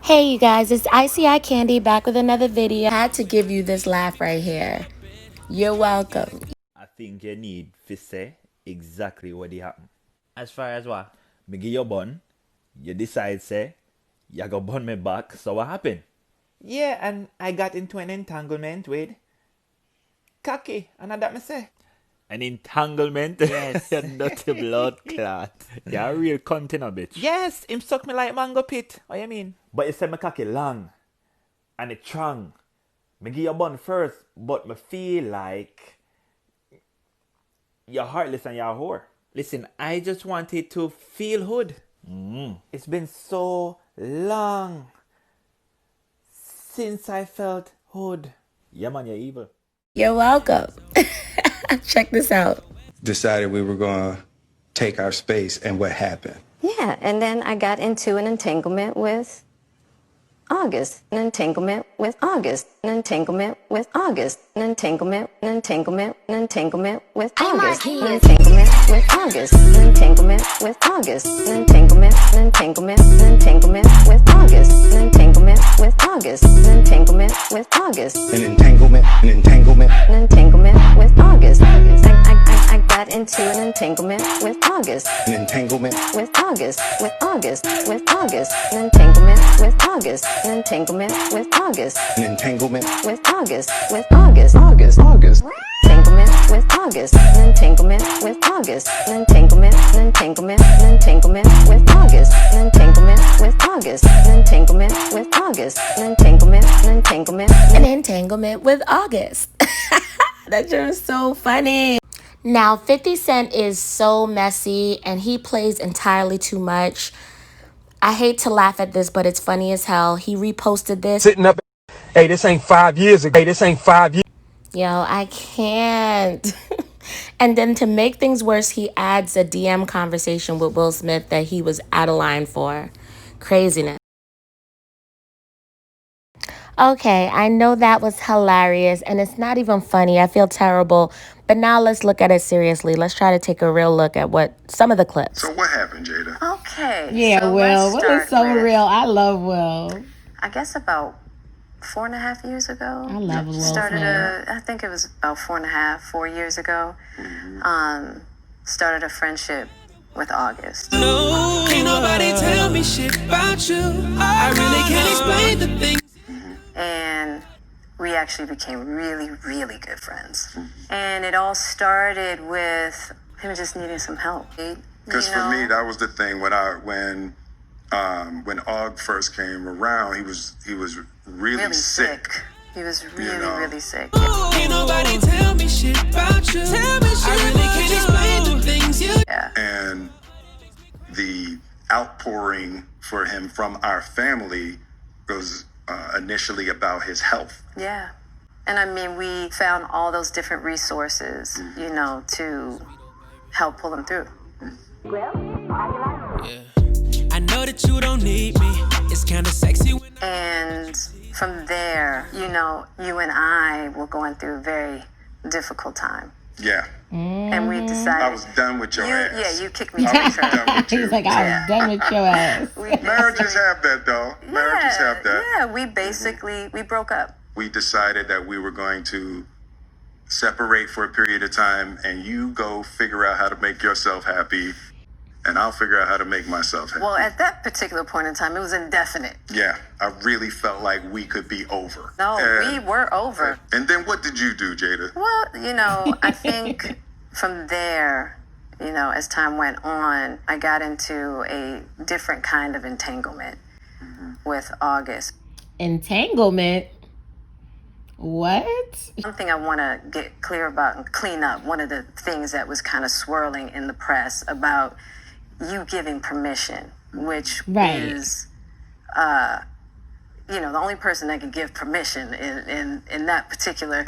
Hey you guys, it's ICI Candy back with another video. I had to give you this laugh right here. You're welcome. I think you need to say exactly what happened. As far as what? Me give you bun, you decide say, you go bun me back, so what happened? Yeah, and I got into an entanglement with Kaki, and that me say. An entanglement? Yes. Dirty blood clot. You're a real container bitch. Yes, him suck me like mango pit. What you mean? But you said my cocky long, and it strong. Me give you bun first, but me feel like you're heartless and you're a whore. Listen, I just wanted to feel hood. It's been so long since I felt hood. Yeah, man, you're evil. You're welcome. Check this out. Decided we were going to take our space, and what happened? Yeah, and then I got into an entanglement with August, an entanglement with August, an entanglement with August, an entanglement, an entanglement, an entanglement with August, an entanglement with August, an entanglement with August, an entanglement, an entanglement, an entanglement with August, an entanglement with August, an entanglement with August, An entanglement, an entanglement. an entanglement with August. I got into an entanglement with August. An entanglement. With August, with August, with August, an entanglement with August, an entanglement with August, An entanglement. with August, with August, August. entanglement with August, an entanglement with August, an entanglement, an entanglement, an entanglement with August, an entanglement with August, an entanglement with August, an entanglement, an entanglement. An entanglement with August. That joke is so funny. Now, 50 Cent is so messy and he plays entirely too much. I hate to laugh at this, but it's funny as hell. He reposted this. Sitting up, hey, this ain't 5 years ago. Hey, this ain't 5 years. Yo, I can't. And then to make things worse, he adds a DM conversation with Will Smith that he was out of line for. Craziness. Okay, I know that was hilarious and it's not even funny. I feel terrible. But now let's look at it seriously. Let's try to take a real look at what some of the clips. So what happened, Jada? Okay. Yeah, so Will. let's Will is start so with, real. I love Will. I guess about 4.5 years ago. I love Will Smith. I think it was about 4 years ago. Started a friendship with August. No, ain't nobody tell me shit about you. I really can't explain the things. And we actually became really, really good friends. And it all started with him just needing some help. Because for me, that was the thing when Aug first came around, he was really sick. He was really, really sick. Ain't nobody tell me shit about you. I really can't explain the things you. Yeah. And the outpouring for him from our family was initially about his health. Yeah. And I mean, we found all those different resources, to help pull him through. Yeah. I know that you don't need me. It's kind of sexy when And from there, you and I were going through a very difficult time. Yeah. And we decided. I was done with your ass. Yeah, you kicked me I to was the curb. done with you. He's like, I was done with your ass. Marriages have that, though. Marriages have that. Yeah, we basically, we broke up. We decided that we were going to separate for a period of time, and you go figure out how to make yourself happy, and I'll figure out how to make myself happy. Well, at that particular point in time, it was indefinite. Yeah, I really felt like we could be over. No, we were over. And then what did you do, Jada? Well, I think from there, as time went on, I got into a different kind of entanglement with August. Entanglement? What? One thing I want to get clear about and clean up, one of the things that was kind of swirling in the press about you giving permission, which is, the only person that can give permission in that particular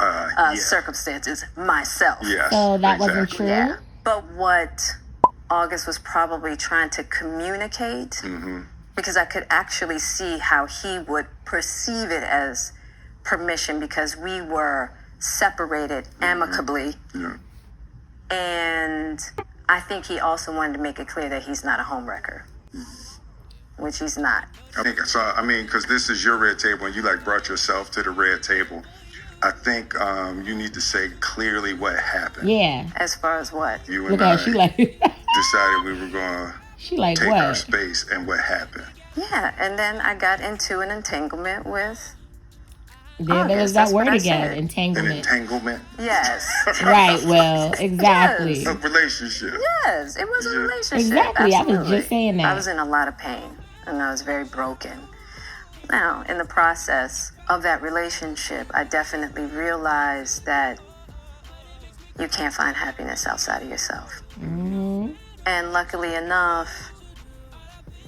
circumstance is myself. Yes, So that wasn't true? Yeah. But what August was probably trying to communicate, because I could actually see how he would perceive it as permission because we were separated amicably. Yeah. And I think he also wanted to make it clear that he's not a homewrecker. which he's not. I think so. I mean, because this is your red table, and you like brought yourself to the red table. I think you need to say clearly what happened. Yeah. As far as what? You Look and at I her. She like. decided we were going She like to take what? our space, and what happened. Yeah, and then I got into an entanglement with There was August, that that's what word I again. said. An Entanglement. entanglement. Yes. Right. Well, exactly. A relationship. Yes, it was a relationship. Exactly. I was Absolutely. just saying that. I was in a lot of pain and I was very broken. Now, in the process of that relationship, I definitely realized that you can't find happiness outside of yourself. Mm-hmm. And luckily enough,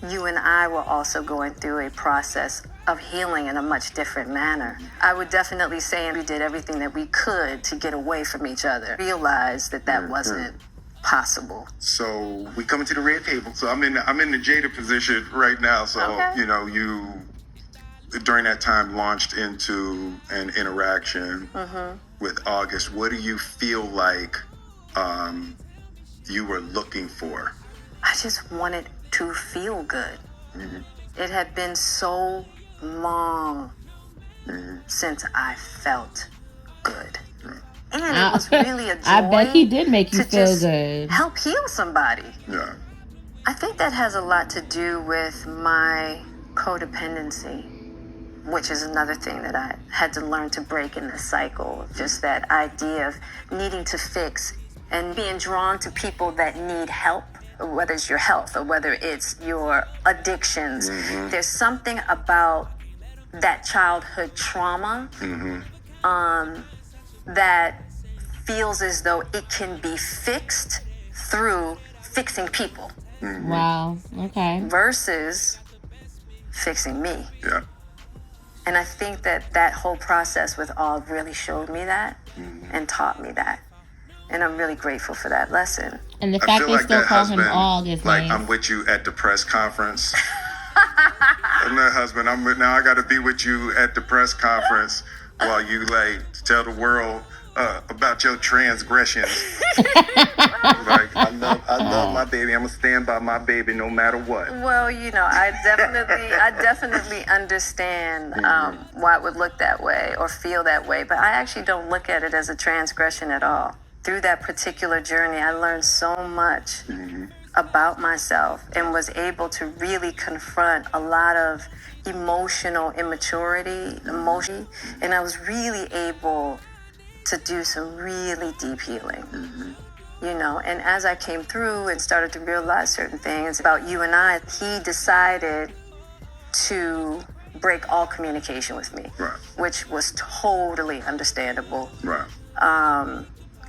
you and I were also going through a process of healing in a much different manner. I would definitely say we did everything that we could to get away from each other. Realized that wasn't possible. So we coming to the red table. So I'm in the Jada position right now. So Okay. you know, you during that time launched into an interaction with August. What do you feel like you were looking for? I just wanted to feel good. It had been so long since I felt good. And it was really a joy I bet he did make you to feel just good. help heal somebody. Yeah. I think that has a lot to do with my codependency, which is another thing that I had to learn to break in this cycle. Just that idea of needing to fix and being drawn to people that need help, whether it's your health or whether it's your addictions. There's something about that childhood trauma that feels as though it can be fixed through fixing people Wow. Okay. versus fixing me. Yeah. And I think that whole process with all really showed me that and taught me that. And I'm really grateful for that lesson. And the I fact feel they like still that call him husband, August. like nice. I'm with you at the press conference. I'm that husband. Now I got to be with you at the press conference while you like tell the world about your transgressions. Like I love my baby. I'm gonna stand by my baby no matter what. Well, you know, I definitely understand why it would look that way or feel that way, but I actually don't look at it as a transgression at all. Through that particular journey, I learned so much about myself and was able to really confront a lot of emotional immaturity, and I was really able to do some really deep healing. You know, and as I came through and started to realize certain things about you and I, he decided to break all communication with me, Right. which was totally understandable. Right.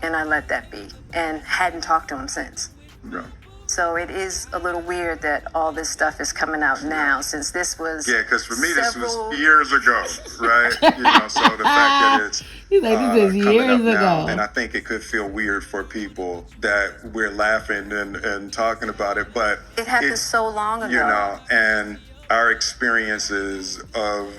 And I let that be and hadn't talked to him since. Yeah. So it is a little weird that all this stuff is coming out now, since this was Yeah, because for me this several- was years ago, right? You know, so the fact that it's He's like, this is coming years up now, ago. and I think it could feel weird for people that we're laughing and talking about it, but It happened so long ago. you know, and our experiences of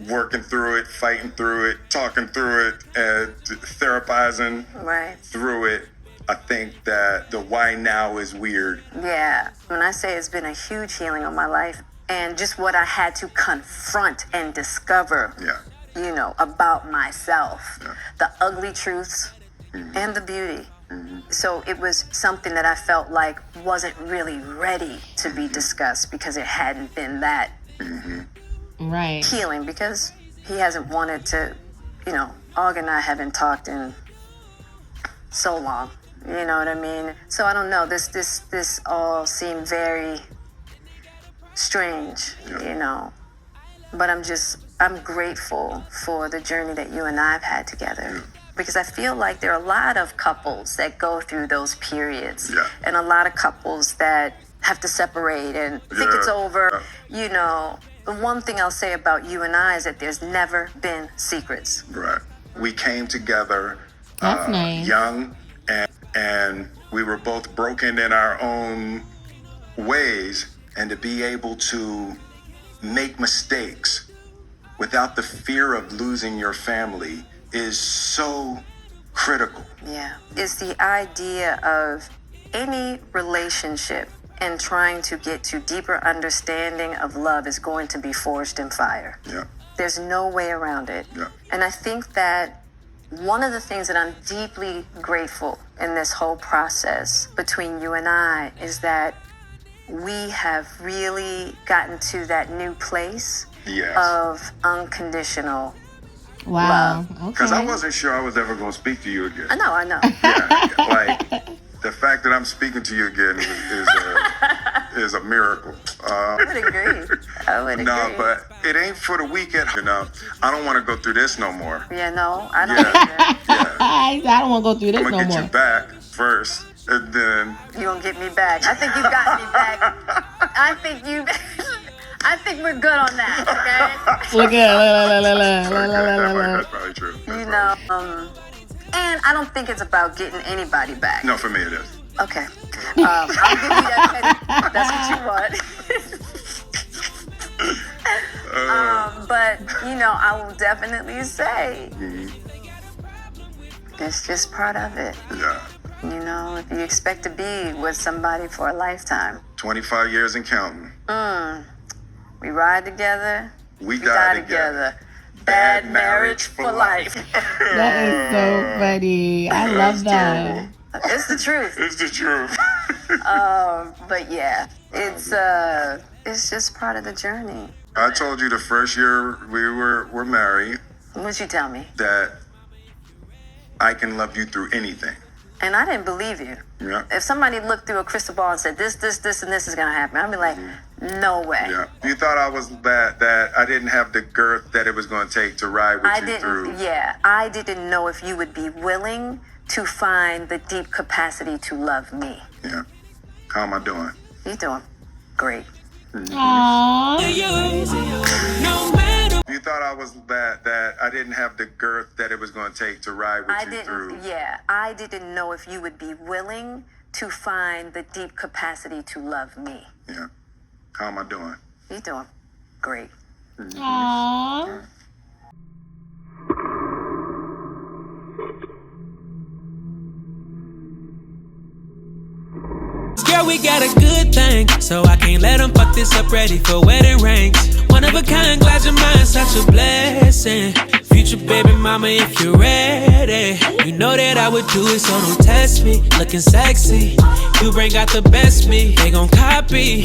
working through it, fighting through it, talking through it, and therapizing Right. through it. I think that the why now is weird. Yeah. When I say it's been a huge healing of my life and just what I had to confront and discover, Yeah. you know, about myself, the ugly truths and the beauty. So it was something that I felt like wasn't really ready to be discussed because it hadn't been that Right. healing, because he hasn't wanted to, you know, Og and I haven't talked in so long. You know what I mean? So I don't know. This all seemed very strange, you know. But I'm grateful for the journey that you and I have had together. Because I feel like there are a lot of couples that go through those periods. Yeah. And a lot of couples that have to separate and think it's over. You know, the one thing I'll say about you and I is that there's never been secrets. Right. We came together That's nice. young, and we were both broken in our own ways, and to be able to make mistakes without the fear of losing your family is so critical. Yeah. It's the idea of any relationship and trying to get to deeper understanding of love is going to be forged in fire. Yeah. There's no way around it. Yeah. And I think that one of the things that I'm deeply grateful in this whole process between you and I is that we have really gotten to that new place Yes. of unconditional Wow. Because I Okay. wasn't sure I was ever going to speak to you again. I know. Yeah, like the fact that I'm speaking to you again is a miracle. I would agree. I would agree. No, but it ain't for the weak at heart. I don't want to go through this no more. Yeah, no, I don't Yeah. either. Yeah. I don't want to go through this I'm no gonna get more. you back first, and then You gonna get me back. I think you got me back. I think we're good on that, okay? Look at that's probably true. You know, and I don't think it's about getting anybody back. No, for me it is. Okay. I'll give you that petty. That's what you want. But, you know, I will definitely say it's just part of it. Yeah. You know, if you expect to be with somebody for a lifetime, 25 years and counting. we ride together, We we die die together. together. Bad marriage for life. That is so funny. I love that. It's the truth. It's the truth. But yeah, it's just part of the journey. I told you the first year we were married What'd you tell me? that I can love you through anything. And I didn't believe you. Yeah. If somebody looked through a crystal ball and said this, and this is gonna happen, I'd be like, no way. Yeah. You thought I was that I didn't have the girth that it was going to take to ride with I you didn't. through. Yeah, I didn't know if you would be willing to find the deep capacity to love me. Yeah. How am I doing? You doing great. Aww. No matter You thought I was that I didn't have the girth that it was going to take to ride with I you didn't. through. Yeah, I didn't know if you would be willing to find the deep capacity to love me. Yeah. How am I doing? You doing great. Aww. Girl, we got a good thing, so I can't let them fuck this up. Ready for wedding rings. One of a kind, glad your mind's such a blessing. Future baby mama, if you're ready, you know that I would do it, so don't test me. Looking sexy, you bring out the best me. They gon' copy.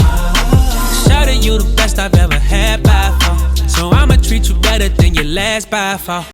Shouting you the best I've ever had by far, so I'ma treat you better than your last by far.